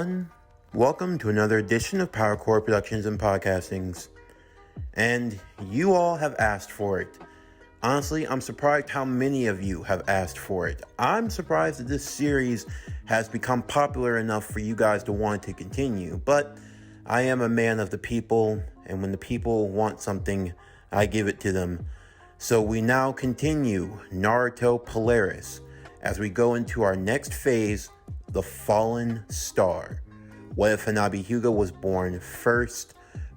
everyone. Welcome to another edition of PowerCore Productions and Podcastings. And you all have asked for it. Honestly, I'm surprised how many of you have asked for it. I'm surprised that this series has become popular enough for you guys to want to continue. But I am a man of the people, and when the people want something, I give it to them. So we now continue Naruto Polaris as we go into our next phase, the Fallen Star. What if Hanabi Hyuga was born first?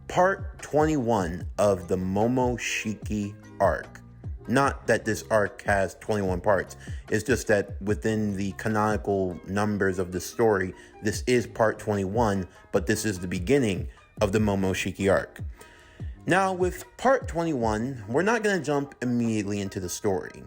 Part 21 of the Momoshiki arc. Not that this arc has 21 parts. It's just that within the canonical numbers of the story, this is part 21, but this is the beginning of the Momoshiki arc. Now, with part 21, we're not going to jump immediately into the story.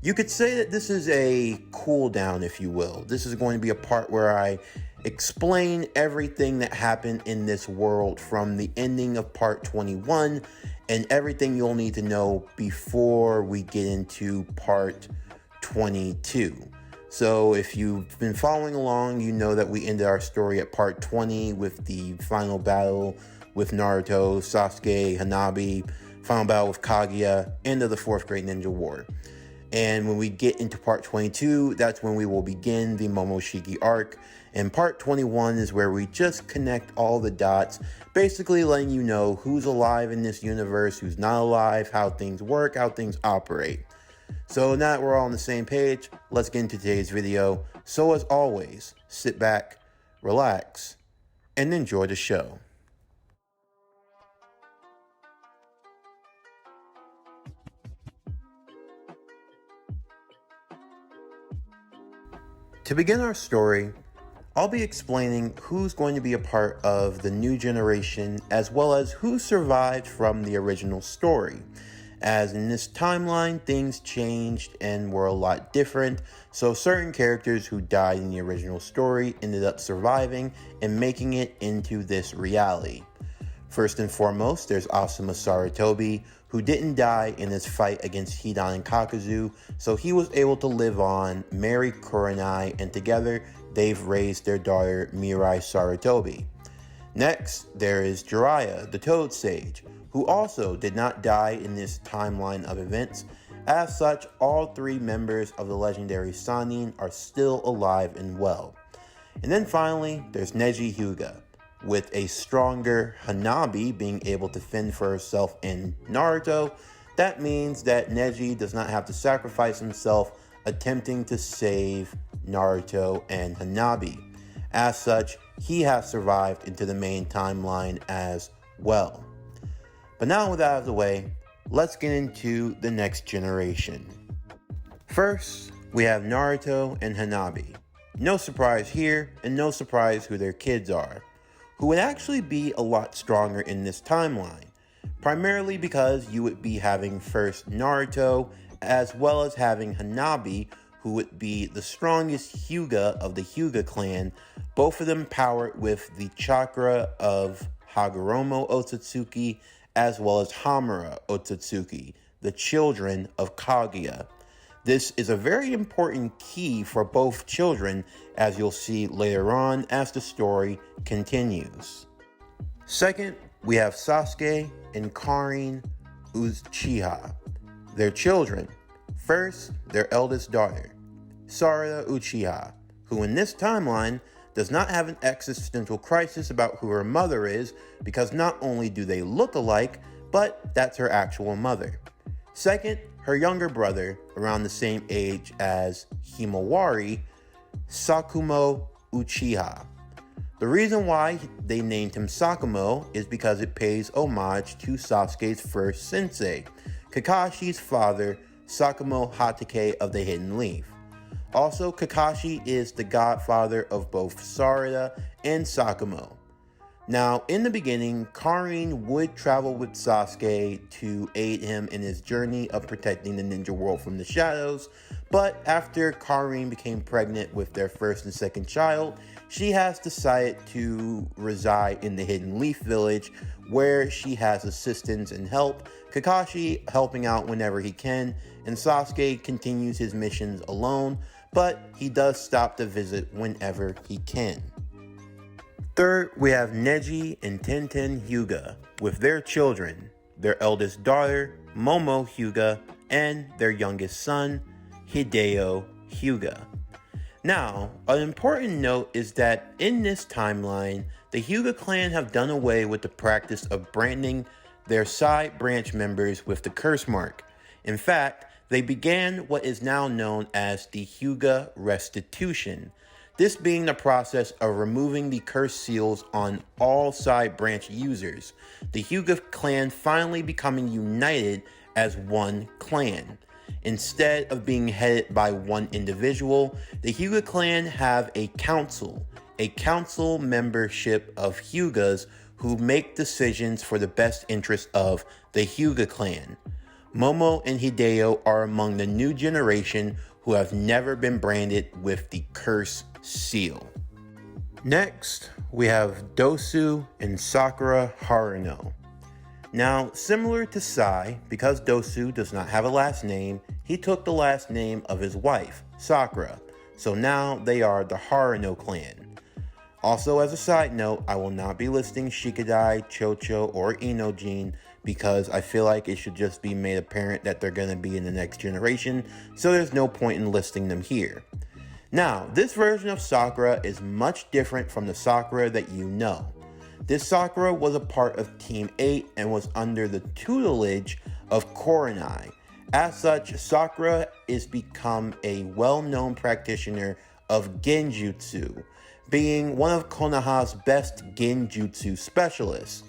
You could say that this is a cool down, if you will. This is going to be a part where I explain everything that happened in this world from the ending of part 21 and everything you'll need to know before we get into part 22. So if you've been following along, you know that we ended our story at part 20 with the final battle with Naruto, Sasuke, Hanabi, final battle with Kaguya, end of the 4th Great Ninja War. And when we get into part 22, that's when we will begin the Momoshiki arc. And part 21 is where we just connect all the dots, basically letting you know who's alive in this universe, who's not alive, how things work, how things operate. So now that we're all on the same page, let's get into today's video. So as always, sit back, relax, and enjoy the show. To begin our story, I'll be explaining who's going to be a part of the new generation as well as who survived from the original story. As in this timeline, things changed and were a lot different, so certain characters who died in the original story ended up surviving and making it into this reality. First and foremost, there's Asuma Sarutobi, who didn't die in his fight against Hidan and Kakuzu, so he was able to live on, marry Kurenai, and together they've raised their daughter Mirai Sarutobi. Next, there is Jiraiya, the Toad Sage, who also did not die in this timeline of events. As such, all 3 members of the legendary Sannin are still alive and well. And then finally, there's Neji Hyuga, with a stronger Hanabi being able to fend for herself in Naruto. That means that Neji does not have to sacrifice himself attempting to save Naruto and Hanabi. As such, he has survived into the main timeline as well. But now with that out of the way, let's get into the next generation. First, we have Naruto and Hanabi. No surprise here, and no surprise who their kids are, who would actually be a lot stronger in this timeline, primarily because you would be having first Naruto, as well as having Hanabi, who would be the strongest Hyuga of the Hyuga clan, both of them powered with the chakra of Hagoromo Otsutsuki, as well as Hamura Otsutsuki, the children of Kaguya. This is a very important key for both children, as you'll see later on as the story continues. Second, we have Sasuke and Karin Uchiha. Their children. First, their eldest daughter, Sarada Uchiha, who in this timeline does not have an existential crisis about who her mother is, because not only do they look alike, but that's her actual mother. Second, her younger brother, around the same age as Himawari, Sakumo Uchiha. The reason why they named him Sakumo is because it pays homage to Sasuke's first sensei, Kakashi's father, Sakumo Hatake of the Hidden Leaf. Also, Kakashi is the godfather of both Sarada and Sakumo. Now, in the beginning, Karin would travel with Sasuke to aid him in his journey of protecting the ninja world from the shadows, but after Karin became pregnant with their first and second child, she has decided to reside in the Hidden Leaf Village, where she has assistance and help, Kakashi helping out whenever he can, and Sasuke continues his missions alone, but he does stop to visit whenever he can. Third, we have Neji and Tenten Hyuga with their children, their eldest daughter, Momo Hyuga, and their youngest son, Hideo Hyuga. Now, an important note is that in this timeline, the Hyuga clan have done away with the practice of branding their side branch members with the curse mark. In fact, they began what is now known as the Hyuga restitution. This being the process of removing the curse seals on all side branch users, the Hyuga clan finally becoming united as one clan. Instead of being headed by one individual, the Hyuga clan have a council membership of Hyugas who make decisions for the best interest of the Hyuga clan. Momo and Hideo are among the new generation who have never been branded with the curse seal. Next, we have Dosu and Sakura Haruno. Now, similar to Sai, because Dosu does not have a last name, he took the last name of his wife, Sakura. So now they are the Haruno clan. Also, as a side note, I will not be listing Shikadai, Chocho, or Inojin because I feel like it should just be made apparent that they're going to be in the next generation, so there's no point in listing them here. Now, this version of Sakura is much different from the Sakura that you know. This Sakura was a part of Team 8 and was under the tutelage of Koronai. As such, Sakura is become a well-known practitioner of Genjutsu, being one of Konoha's best Genjutsu specialists.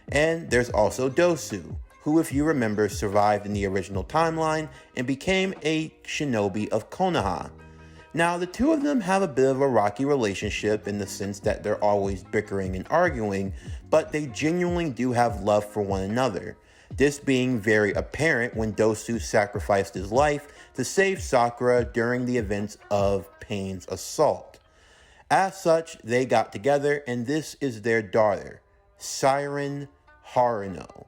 And there's also Dosu, who, if you remember, survived in the original timeline and became a shinobi of Konoha. Now, the two of them have a bit of a rocky relationship in the sense that they're always bickering and arguing, but they genuinely do have love for one another. This being very apparent when Dosu sacrificed his life to save Sakura during the events of Pain's assault. As such, they got together, and this is their daughter, Siren Haruno.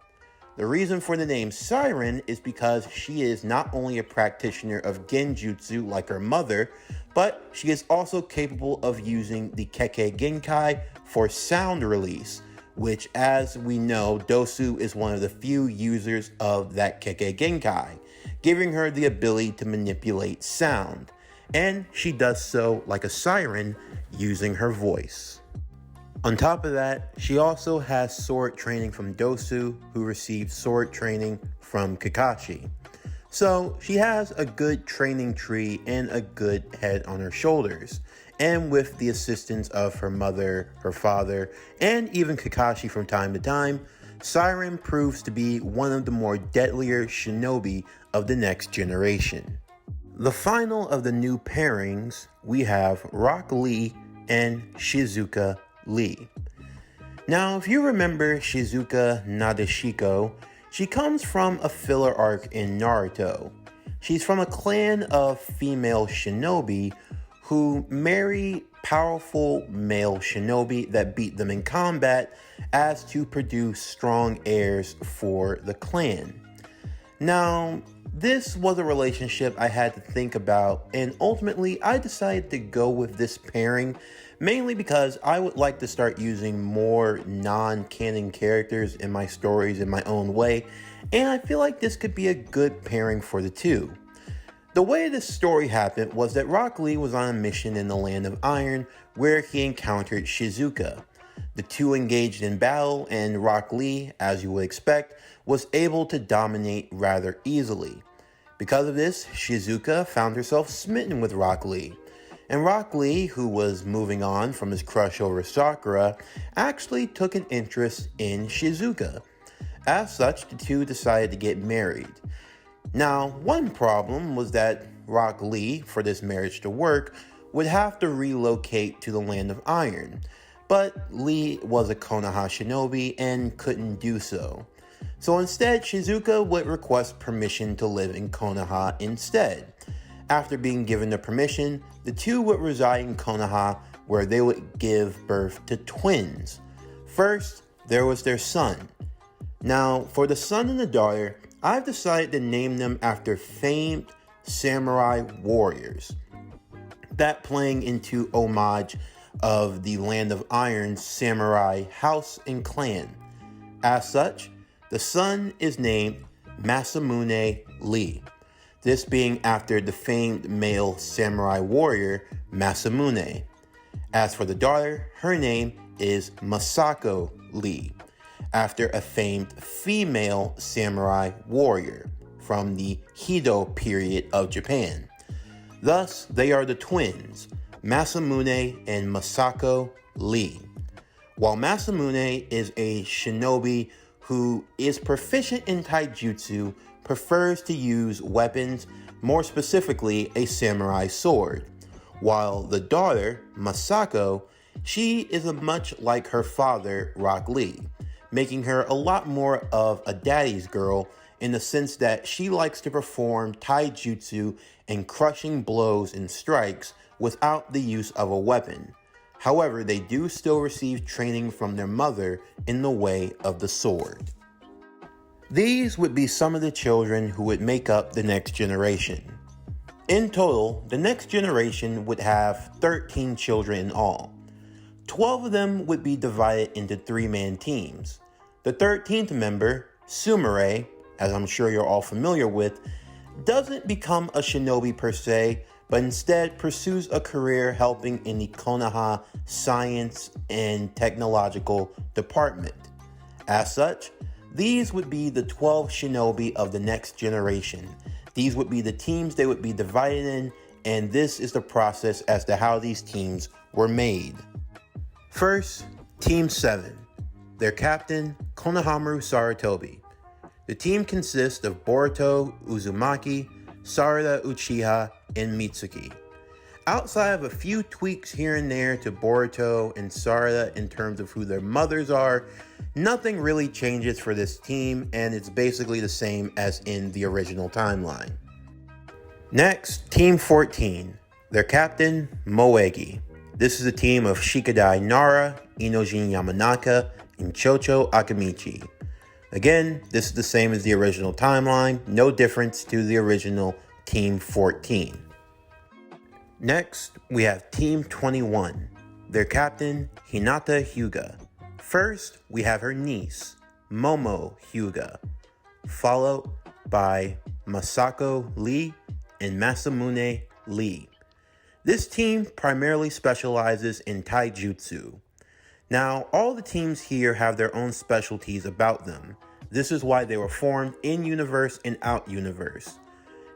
The reason for the name Siren is because she is not only a practitioner of Genjutsu like her mother, but she is also capable of using the Kekkei Genkai for sound release, which, as we know, Dosu is one of the few users of that Kekkei Genkai, giving her the ability to manipulate sound. And she does so like a siren using her voice. On top of that, she also has sword training from Dosu, who received sword training from Kakashi. So she has a good training tree and a good head on her shoulders. And with the assistance of her mother, her father, and even Kakashi from time to time, Siren proves to be one of the more deadlier shinobi of the next generation. The final of the new pairings, we have Rock Lee and Shizuka Lee. Now, if you remember Shizuka Nadeshiko, she comes from a filler arc in Naruto. She's from a clan of female shinobi who marry powerful male shinobi that beat them in combat as to produce strong heirs for the clan. Now, this was a relationship I had to think about, and ultimately I decided to go with this pairing mainly because I would like to start using more non-canon characters in my stories in my own way, and I feel like this could be a good pairing for the two. The way this story happened was that Rock Lee was on a mission in the Land of Iron where he encountered Shizuka. The two engaged in battle, and Rock Lee, as you would expect, was able to dominate rather easily. Because of this, Shizuka found herself smitten with Rock Lee. And Rock Lee, who was moving on from his crush over Sakura, actually took an interest in Shizuka. As such, the two decided to get married. Now, one problem was that Rock Lee, for this marriage to work, would have to relocate to the Land of Iron. But Lee was a Konoha shinobi and couldn't do so. So instead, Shizuka would request permission to live in Konoha instead. After being given the permission, the two would reside in Konoha, where they would give birth to twins. First, there was their son. Now, for the son and the daughter, I've decided to name them after famed samurai warriors. That playing into homage of the Land of Iron's samurai house and clan. As such, the son is named Masamune Lee, this being after the famed male samurai warrior Masamune. As for the daughter, her name is Masako Lee, after a famed female samurai warrior from the Edo period of Japan. Thus, they are the twins, Masamune and Masako Lee. While Masamune is a shinobi who is proficient in taijutsu, prefers to use weapons, more specifically a samurai sword. While the daughter, Masako, she is much like her father, Rock Lee, making her a lot more of a daddy's girl in the sense that she likes to perform taijutsu and crushing blows and strikes without the use of a weapon. However, they do still receive training from their mother in the way of the sword. These would be some of the children who would make up the next generation. In total, the next generation would have 13 children in all. 12 of them would be divided into 3-man teams. The 13th member, Sumire, as I'm sure you're all familiar with, doesn't become a shinobi per se, but instead pursues a career helping in the Konoha Science and Technological Department. As such, these would be the 12 shinobi of the next generation. These would be the teams they would be divided in, and this is the process as to how these teams were made. First, Team 7. Their captain, Konohamaru Sarutobi. The team consists of Boruto Uzumaki, Sarada Uchiha, and Mitsuki. Outside of a few tweaks here and there to Boruto and Sarada in terms of who their mothers are, nothing really changes for this team, and it's basically the same as in the original timeline. Next, Team 14. Their captain, Moegi. This is a team of Shikadai Nara, Inojin Yamanaka, and Chocho Akamichi. Again, this is the same as the original timeline, no difference to the original Team 14. Next, we have Team 21. Their captain, Hinata Hyuga. First, we have her niece, Momo Hyuga, followed by Masako Lee and Masamune Lee. This team primarily specializes in taijutsu. Now, all the teams here have their own specialties about them. This is why they were formed in-universe and out-universe.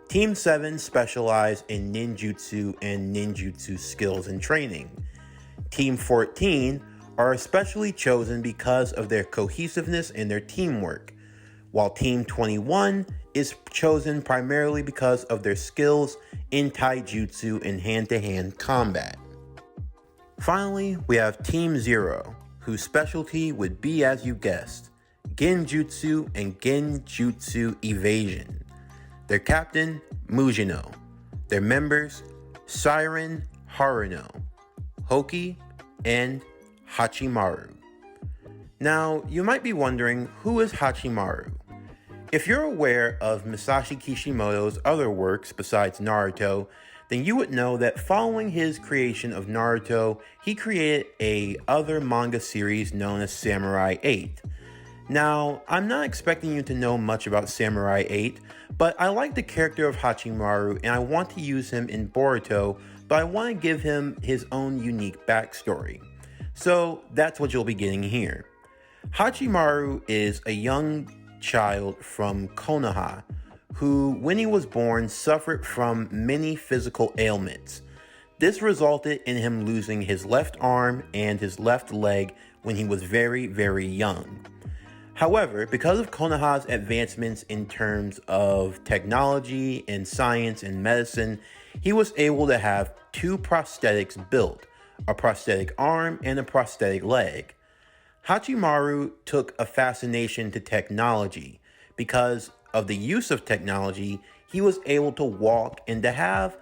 Team 7 specialize in ninjutsu and ninjutsu skills and training. Team 14 are especially chosen because of their cohesiveness and their teamwork, while Team 21 is chosen primarily because of their skills in taijutsu and hand-to-hand combat. Finally, we have Team 0, whose specialty would be, as you guessed, genjutsu and genjutsu evasion. Their captain, Mujino. Their members, Siren Haruno, Hoki, and Hachimaru. Now, you might be wondering, who is Hachimaru? If you're aware of Masashi Kishimoto's other works besides Naruto, then you would know that following his creation of Naruto, he created a other manga series known as Samurai 8. Now, I'm not expecting you to know much about Samurai 8, but I like the character of Hachimaru and I want to use him in Boruto, but I want to give him his own unique backstory. So that's what you'll be getting here. Hachimaru is a young child from Konoha who, when he was born, suffered from many physical ailments. This resulted in him losing his left arm and his left leg when he was very, very young. However, because of Konoha's advancements in terms of technology and science and medicine, he was able to have 2 prosthetics built, a prosthetic arm and a prosthetic leg. Hachimaru took a fascination to technology. Because of the use of technology, he was able to walk and to have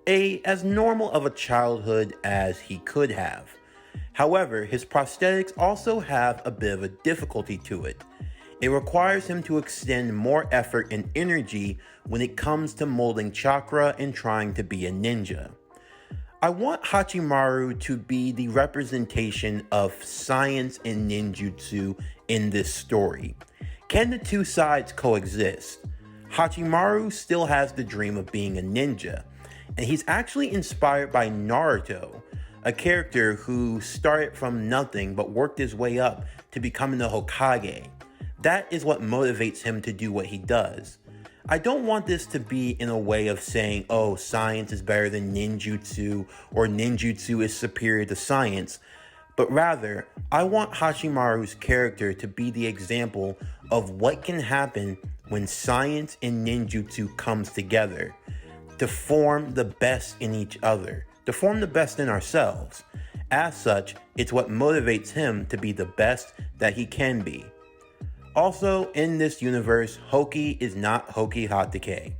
as normal of a childhood as he could have. However, his prosthetics also have a bit of a difficulty to it. It requires him to extend more effort and energy when it comes to molding chakra and trying to be a ninja. I want Hachimaru to be the representation of science and ninjutsu in this story. Can the two sides coexist? Hachimaru still has the dream of being a ninja, and he's actually inspired by Naruto, a character who started from nothing but worked his way up to becoming the Hokage. That is what motivates him to do what he does. I don't want this to be in a way of saying, oh, science is better than ninjutsu, or ninjutsu is superior to science, but rather, I want Hachimaru's character to be the example of what can happen when science and ninjutsu comes together, to form the best in each other, to form the best in ourselves. As such, it's what motivates him to be the best that he can be. Also, in this universe, Hoki is not Hoki Hatake.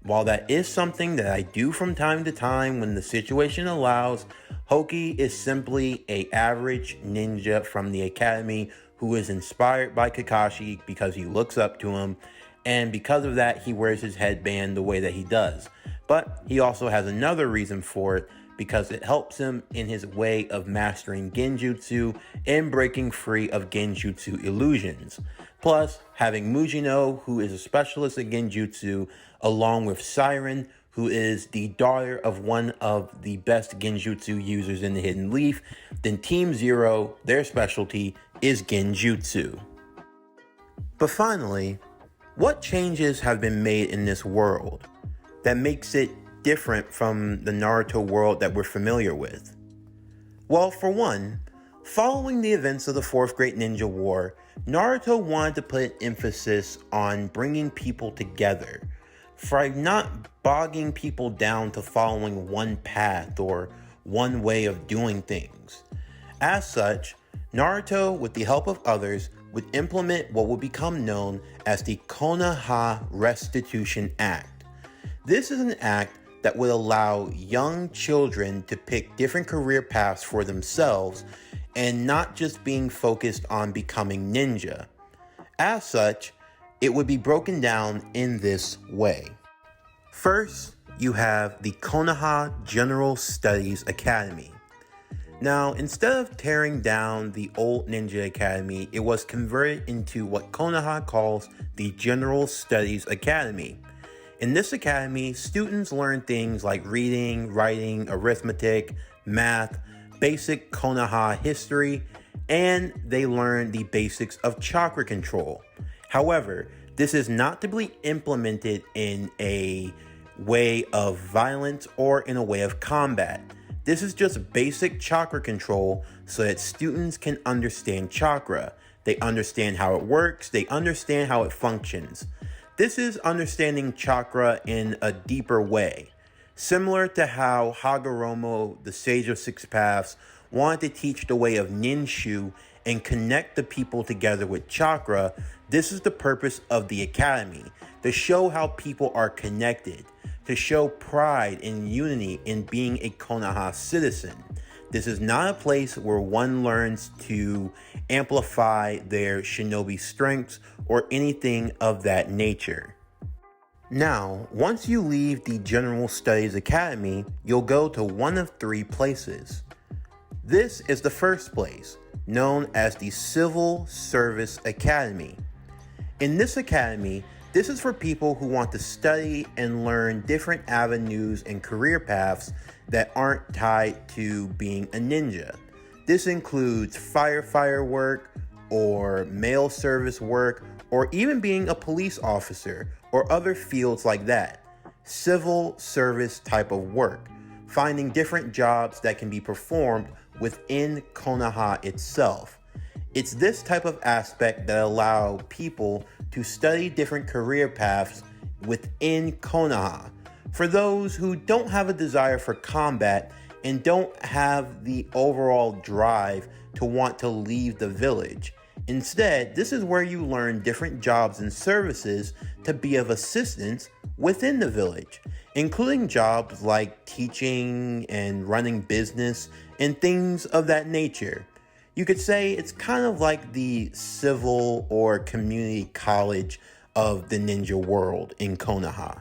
While that is something that I do from time to time when the situation allows, Hoki is simply an average ninja from the academy who is inspired by Kakashi because he looks up to him, and because of that, he wears his headband the way that he does. But he also has another reason for it, because it helps him in his way of mastering genjutsu and breaking free of genjutsu illusions. Plus, having Mujino, who is a specialist in genjutsu, along with Siren, who is the daughter of one of the best genjutsu users in the Hidden Leaf, then Team Zero, their specialty is genjutsu. But finally, what changes have been made in this world that makes it different from the Naruto world that we're familiar with? Well, for one, following the events of the Fourth Great Ninja War, Naruto wanted to put an emphasis on bringing people together, by not bogging people down to following one path or one way of doing things. As such, Naruto, with the help of others, would implement what would become known as the Konoha Restitution Act. This is an act that would allow young children to pick different career paths for themselves and not just being focused on becoming ninja. As such, it would be broken down in this way. First, you have the Konoha General Studies Academy. Now, instead of tearing down the old Ninja Academy, it was converted into what Konoha calls the General Studies Academy. In this academy, students learn things like reading, writing, arithmetic, math, basic Konoha history, and they learn the basics of chakra control. However, this is not to be implemented in a way of violence or in a way of combat. This is just basic chakra control so that students can understand chakra. They understand how it works, they understand how it functions. This is understanding chakra in a deeper way. Similar to how Hagoromo, the Sage of Six Paths, wanted to teach the way of Ninshu and connect the people together with chakra, this is the purpose of the academy, to show how people are connected, to show pride and unity in being a Konoha citizen. This is not a place where one learns to amplify their shinobi strengths or anything of that nature. Now, once you leave the General Studies Academy, you'll go to one of three places. This is the first place, known as the Civil Service Academy. In this academy, this is for people who want to study and learn different avenues and career paths that aren't tied to being a ninja. This includes firefighter work, or mail service work, or even being a police officer, or other fields like that. Civil service type of work, finding different jobs that can be performed within Konoha itself. It's this type of aspect that allow people to study different career paths within Konoha. For those who don't have a desire for combat and don't have the overall drive to want to leave the village. Instead, this is where you learn different jobs and services to be of assistance within the village, including jobs like teaching and running business and things of that nature. You could say it's kind of like the civil or community college of the ninja world in Konoha.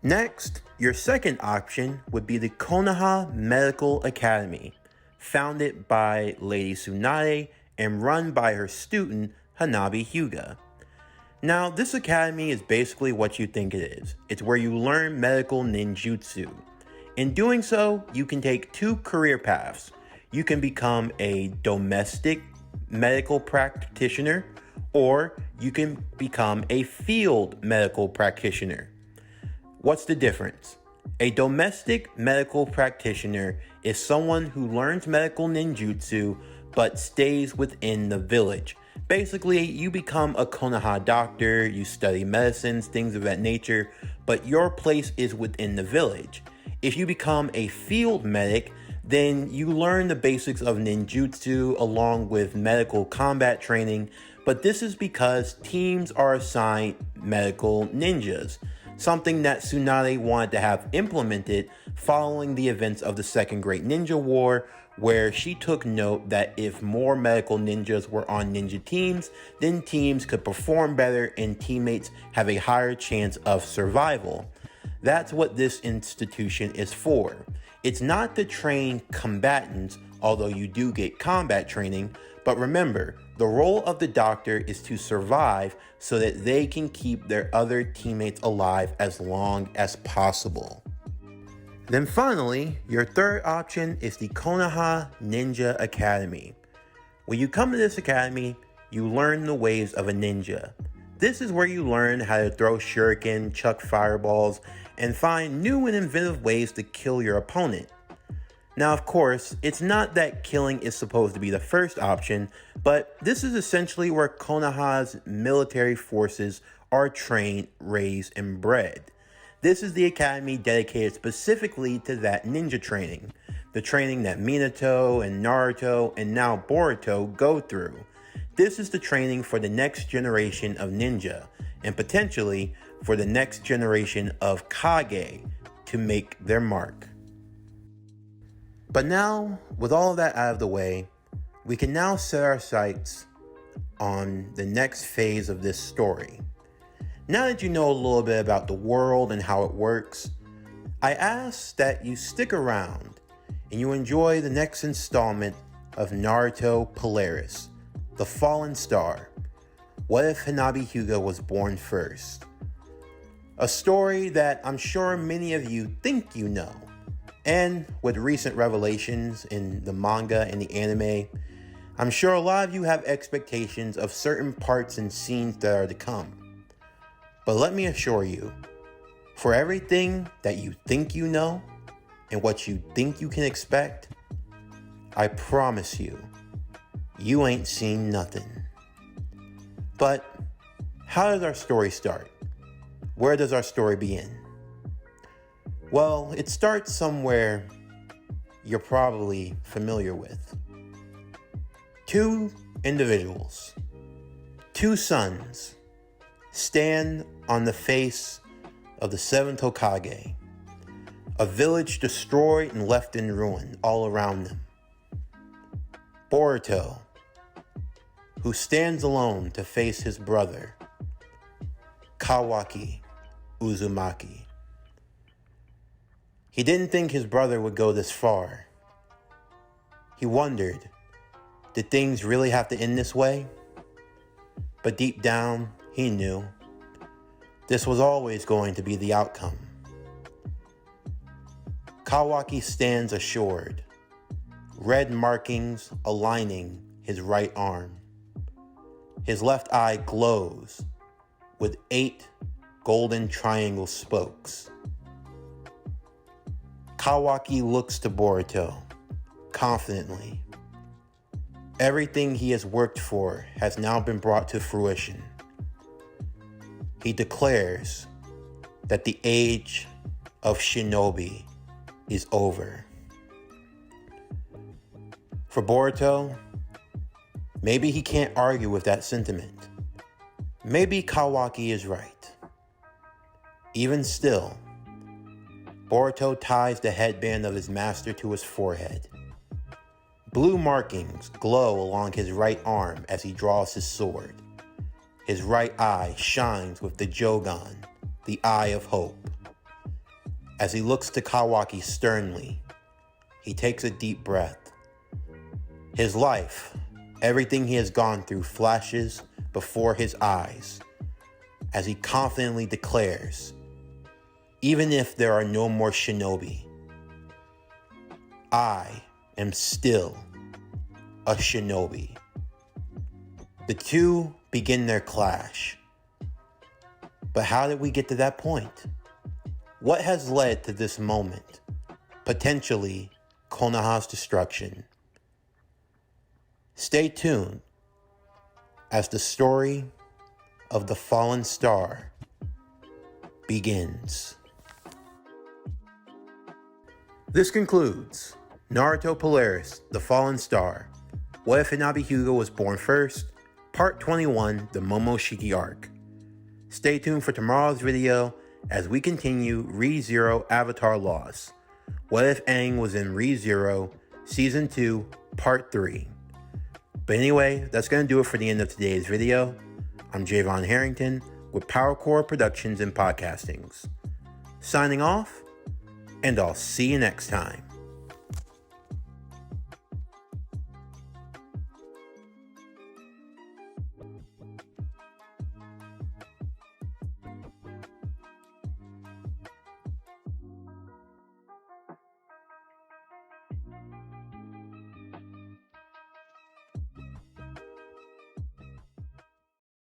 Next, your second option would be the Konoha Medical Academy, founded by Lady Tsunade and run by her student Hanabi Hyuga. Now, this academy is basically what you think it is. It's where you learn medical ninjutsu. In doing so, you can take two career paths. You can become a domestic medical practitioner, or you can become a field medical practitioner. What's the difference? A domestic medical practitioner is someone who learns medical ninjutsu but stays within the village. Basically, you become a Konoha doctor, you study medicines, things of that nature, but your place is within the village. If you become a field medic, then you learn the basics of ninjutsu along with medical combat training, but this is because teams are assigned medical ninjas, something that Tsunade wanted to have implemented following the events of the Second Great Ninja War, where she took note that if more medical ninjas were on ninja teams, then teams could perform better and teammates have a higher chance of survival. That's what this institution is for. It's not to train combatants, although you do get combat training, but remember, the role of the doctor is to survive so that they can keep their other teammates alive as long as possible. Then finally, your third option is the Konoha Ninja Academy. When you come to this academy, you learn the ways of a ninja. This is where you learn how to throw shuriken, chuck fireballs, and find new and inventive ways to kill your opponent. Now, of course, it's not that killing is supposed to be the first option, but this is essentially where Konoha's military forces are trained, raised, and bred. This is the academy dedicated specifically to that ninja training, the training that Minato and Naruto and now Boruto go through. This is the training for the next generation of ninja, and potentially for the next generation of Kage to make their mark. But now, with all of that out of the way, we can now set our sights on the next phase of this story. Now that you know a little bit about the world and how it works, I ask that you stick around and you enjoy the next installment of Naruto Polaris, The Fallen Star. What if Hanabi Hyuga was born first? A story that I'm sure many of you think you know. And with recent revelations in the manga and the anime, I'm sure a lot of you have expectations of certain parts and scenes that are to come. But let me assure you, for everything that you think you know and what you think you can expect, I promise you, you ain't seen nothing. But how does our story start? Where does our story begin? Well, it starts somewhere you're probably familiar with. Two individuals, two sons, stand on the face of the seventh Hokage, a village destroyed and left in ruin all around them. Boruto, who stands alone to face his brother, Kawaki Uzumaki. He didn't think his brother would go this far. He wondered, did things really have to end this way? But deep down, he knew this was always going to be the outcome. Kawaki stands assured, red markings aligning his right arm. His left eye glows with 8 golden triangle spokes. Kawaki looks to Boruto confidently. Everything he has worked for has now been brought to fruition. He declares that the age of shinobi is over. For Boruto, maybe he can't argue with that sentiment. Maybe Kawaki is right. Even still, Boruto ties the headband of his master to his forehead. Blue markings glow along his right arm as he draws his sword. His right eye shines with the Jogan, the eye of hope. As he looks to Kawaki sternly, he takes a deep breath. His life, everything he has gone through, flashes before his eyes as he confidently declares, even if there are no more shinobi, I am still a shinobi. The two begin their clash. But how did we get to that point? What has led to this moment? Potentially Konoha's destruction. Stay tuned as the story of the fallen star begins. This concludes Naruto Polaris, The Fallen Star. What if Hanabi Hyuga was born first? Part 21, the Momoshiki arc. Stay tuned for tomorrow's video as we continue Re:Zero Avatar Lost. What if Aang was in Re:Zero Season 2, Part 3? But anyway, that's going to do it for the end of today's video. I'm Javon Harrington with PowerCore Productions and Podcastings. Signing off, and I'll see you next time.